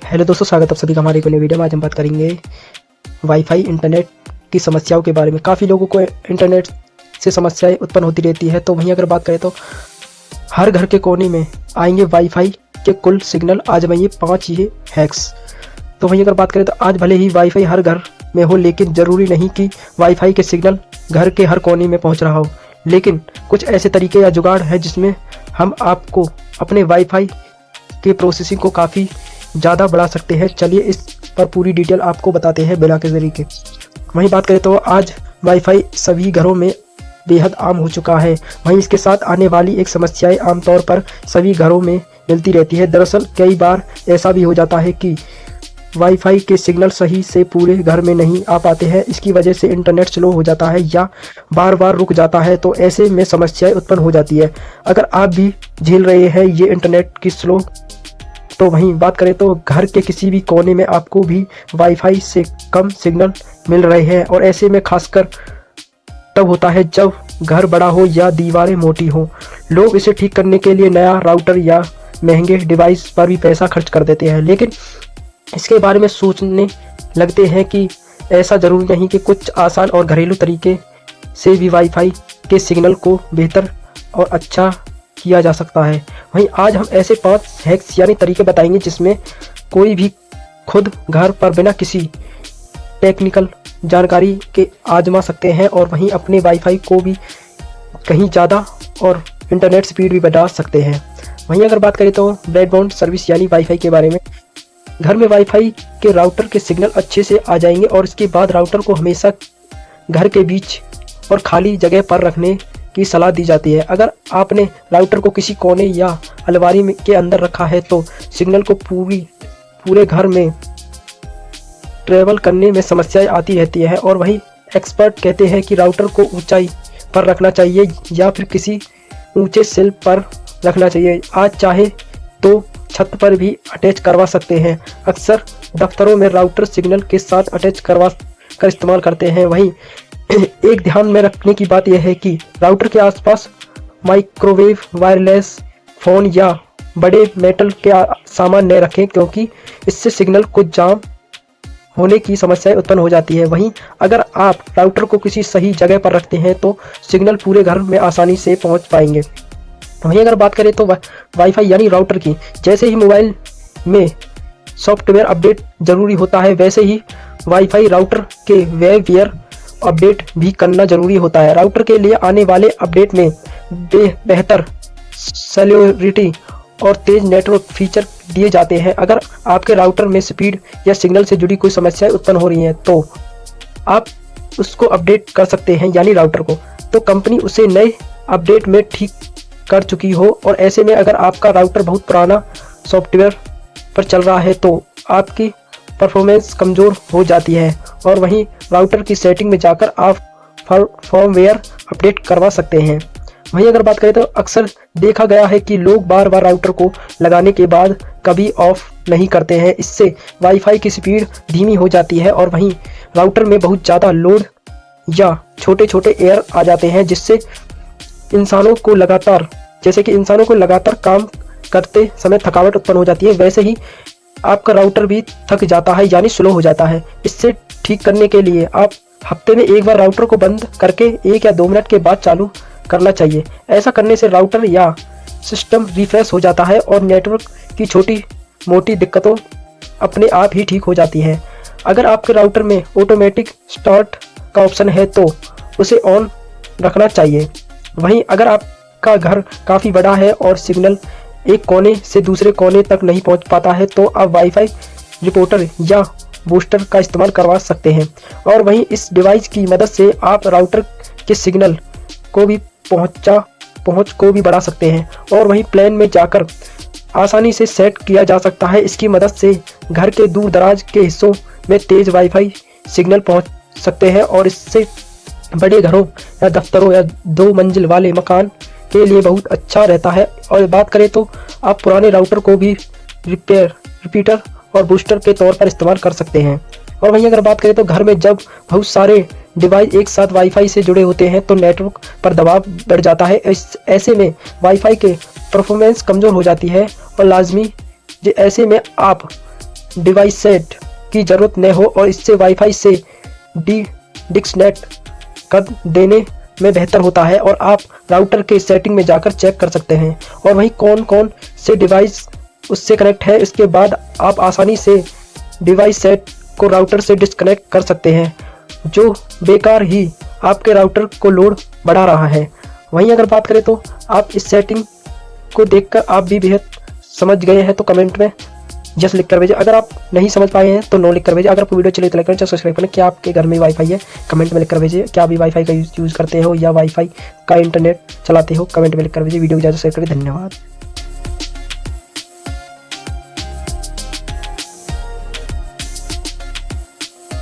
Hello दोस्तों, स्वागत है आप सभी का हमारे एक नई वीडियो में। आज हम बात करेंगे वाईफाई इंटरनेट की समस्याओं के बारे में। काफ़ी लोगों को इंटरनेट से समस्याएं उत्पन्न होती रहती है, तो वहीं अगर बात करें तो हर घर के कोने में आएंगे वाईफाई के कुल सिग्नल आजमाइए 5 ये हैक्स। तो वहीं अगर बात करें तो आज भले ही वाईफाई हर घर में हो, लेकिन ज़रूरी नहीं कि वाईफाई के सिग्नल घर के हर कोने में पहुँच रहा हो। लेकिन कुछ ऐसे तरीके या जुगाड़ है जिसमें हम आपको अपने वाईफाई के प्रोसेसिंग को काफ़ी ज़्यादा बढ़ा सकते हैं। चलिए इस पर पूरी डिटेल आपको बताते हैं बिना के ज़रिए। वहीं बात करें तो आज वाईफाई सभी घरों में बेहद आम हो चुका है। वहीं इसके साथ आने वाली एक समस्याएं आमतौर पर सभी घरों में मिलती रहती है। दरअसल कई बार ऐसा भी हो जाता है कि वाईफाई के सिग्नल सही से पूरे घर में नहीं आ पाते हैं। इसकी वजह से इंटरनेट स्लो हो जाता है या बार बार रुक जाता है, तो ऐसे में समस्याएं उत्पन्न हो जाती है। अगर आप भी झेल रहे हैं ये इंटरनेट की स्लो, तो वहीं बात करें तो घर के किसी भी कोने में आपको भी वाईफाई से कम सिग्नल मिल रहे हैं, और ऐसे में खासकर तब होता है जब घर बड़ा हो या दीवारें मोटी हो। लोग इसे ठीक करने के लिए नया राउटर या महंगे डिवाइस पर भी पैसा खर्च कर देते हैं, लेकिन इसके बारे में सोचने लगते हैं कि ऐसा ज़रूरी नहीं कि कुछ आसान और घरेलू तरीके से भी वाईफाई के सिग्नल को बेहतर और अच्छा किया जा सकता है। वहीं आज हम ऐसे 5 हैक्स यानी तरीके बताएंगे जिसमें कोई भी खुद घर पर बिना किसी टेक्निकल जानकारी के आजमा सकते हैं, और वहीं अपने वाईफाई को भी कहीं ज़्यादा और इंटरनेट स्पीड भी बढ़ा सकते हैं। वहीं अगर बात करें तो ब्रॉडबैंड सर्विस यानी वाईफाई के बारे में, घर में वाईफाई के राउटर के सिग्नल अच्छे से आ जाएंगे, और इसके बाद राउटर को हमेशा घर के बीच और खाली जगह पर रखने की सलाह दी जाती है। अगर आपने राउटर को किसी कोने या अलमारी के अंदर रखा है तो सिग्नल को पूरे घर में ट्रेवल करने में समस्याएं आती रहती है। और वहीं एक्सपर्ट कहते हैं कि राउटर को ऊंचाई पर रखना चाहिए या फिर किसी ऊंचे सेल पर रखना चाहिए। आज चाहे तो छत पर भी अटैच करवा सकते हैं। अक्सर दफ्तरों में राउटर सिग्नल के साथ अटैच करवा कर इस्तेमाल करते हैं। वहीं एक ध्यान में रखने की बात यह है कि राउटर के आसपास माइक्रोवेव, वायरलेस फ़ोन या बड़े मेटल के सामान न रखें, क्योंकि इससे सिग्नल को जाम होने की समस्याएं उत्पन्न हो जाती है। वहीं अगर आप राउटर को किसी सही जगह पर रखते हैं तो सिग्नल पूरे घर में आसानी से पहुंच पाएंगे। वहीं अगर बात करें तो वाईफाई यानी राउटर की, जैसे ही मोबाइल में सॉफ्टवेयर अपडेट ज़रूरी होता है, वैसे ही वाईफाई राउटर के वेबवेयर अपडेट भी करना जरूरी होता है। राउटर के लिए आने वाले अपडेट में बेहतर सेल्यूरिटी और तेज नेटवर्क फीचर दिए जाते हैं। अगर आपके राउटर में स्पीड या सिग्नल से जुड़ी कोई समस्याएं उत्पन्न हो रही हैं तो आप उसको अपडेट कर सकते हैं, यानी राउटर को तो कंपनी उसे नए अपडेट में ठीक कर चुकी हो। और ऐसे में अगर आपका राउटर बहुत पुराना सॉफ्टवेयर पर चल रहा है तो आपकी परफॉर्मेंस कमज़ोर हो जाती है, और वहीं राउटर की सेटिंग में जाकर आप फर्मवेयर अपडेट करवा सकते हैं। वहीं अगर बात करें तो अक्सर देखा गया है कि लोग बार बार राउटर को लगाने के बाद कभी ऑफ नहीं करते हैं। इससे वाईफाई की स्पीड धीमी हो जाती है, और वहीं राउटर में बहुत ज़्यादा लोड या छोटे छोटे एयर आ जाते हैं, जिससे इंसानों को लगातार काम करते समय थकावट उत्पन्न हो जाती है। वैसे ही आपका राउटर भी थक जाता है, यानी स्लो हो जाता है। इससे ठीक करने के लिए आप हफ्ते में एक बार राउटर को बंद करके 1 या 2 मिनट के बाद चालू करना चाहिए। ऐसा करने से राउटर या सिस्टम रिफ्रेश हो जाता है और नेटवर्क की छोटी मोटी दिक्कतों अपने आप ही ठीक हो जाती है। अगर आपके राउटर में ऑटोमेटिक स्टार्ट का ऑप्शन है तो उसे ऑन रखना चाहिए। वहीं अगर आपका घर काफ़ी बड़ा है और सिग्नल एक कोने से दूसरे कोने तक नहीं पहुंच पाता है तो आप वाईफाई रिपोर्टर या बूस्टर का इस्तेमाल करवा सकते हैं, और वहीं इस डिवाइस की मदद से आप राउटर के सिग्नल को भी पहुंच को भी बढ़ा सकते हैं, और वहीं प्लान में जाकर आसानी से सेट किया जा सकता है। इसकी मदद से घर के दूर दराज के हिस्सों में तेज़ वाईफाई सिग्नल पहुंच सकते हैं, और इससे बड़े घरों या दफ्तरों या 2 मंजिल वाले मकान के लिए बहुत अच्छा रहता है। और बात करें तो आप पुराने राउटर को भी रिपीटर और बूस्टर के तौर पर इस्तेमाल कर सकते हैं। और वहीं अगर बात करें तो घर में जब बहुत सारे डिवाइस एक साथ वाईफाई से जुड़े होते हैं तो नेटवर्क पर दबाव बढ़ जाता है। ऐसे में वाईफाई के परफॉर्मेंस कमज़ोर हो जाती है, और लाजमी ऐसे में आप डिवाइस सेट की ज़रूरत न हो और इससे वाईफाई से डिस्कनेक्ट कर देने में बेहतर होता है और आप राउटर के सेटिंग में जाकर चेक कर सकते हैं और वहीं कौन कौन से डिवाइस उससे कनेक्ट है। इसके बाद आप आसानी से डिवाइस सेट को राउटर से डिस्कनेक्ट कर सकते हैं, जो बेकार ही आपके राउटर को लोड बढ़ा रहा है। वहीं अगर बात करें तो आप इस सेटिंग को देखकर आप भी बेहद समझ गए हैं तो कमेंट में यस लिख कर भेजिए। अगर आप नहीं समझ पाए हैं तो नो लिख कर भेजिए। अगर आपको वीडियो चले तो लाइक करें, सब्सक्राइब करें। क्या आपके घर में वाईफाई है? कमेंट में लिख कर भेजिए। क्या अभी वाईफाई का यूज़ करते हो या वाईफाई का इंटरनेट चलाते हो? कमेंट में लिख कर भेजिए। वीडियो को ज़्यादा शेयर करें। धन्यवाद।